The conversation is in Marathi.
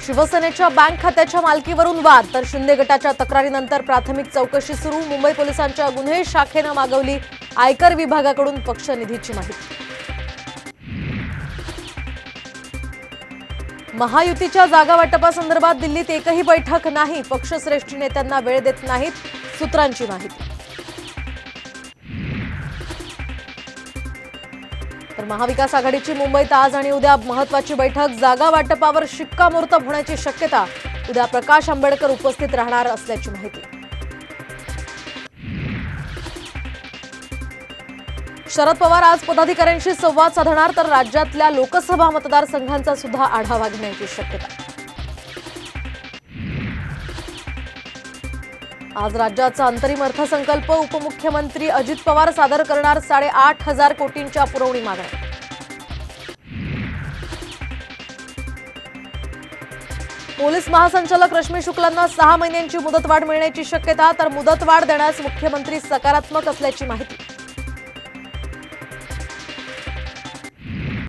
शिवसेनेच्या बँक खात्याच्या मालकीवरून वाद तर शिंदे गटाच्या तक्रारीनंतर प्राथमिक चौकशी सुरू। मुंबई पोलिसांच्या गुन्हे शाखेने मागवली आयकर विभागाकडून पक्ष निधीची माहिती। महायुतीच्या जागा वाटपासंदर्भात दिल्लीत एकही बैठक नाही, पक्षश्रेष्ठी नेत्यांना वेळ देत नाहीत, सूत्रांची माहिती। तर महाविकास आघाडीची मुंबईत आज आणि उद्या महत्त्वाची बैठक, जागा वाटपावर शिक्कामोर्तब होण्याची शक्यता। उद्या प्रकाश आंबेडकर उपस्थित राहणार असल्याची माहिती। शरद पवार आज पदाधिकाऱ्यांशी संवाद साधणार, तर राज्यातल्या लोकसभा मतदारसंघांचा सुद्धा आढावा घेण्याची शक्यता। आज राज्याचा अंतरिम अर्थसंकल्प उपमुख्यमंत्री अजित पवार सादर करणार। 8,500 कोटींच्या पुरवणी मागण्या। पोलीस महासंचालक रश्मी शुक्लांना 6 महिन्यांची मुदतवाढ मिळण्याची शक्यता, तर मुदतवाढ देण्यास मुख्यमंत्री सकारात्मक असल्याची माहिती।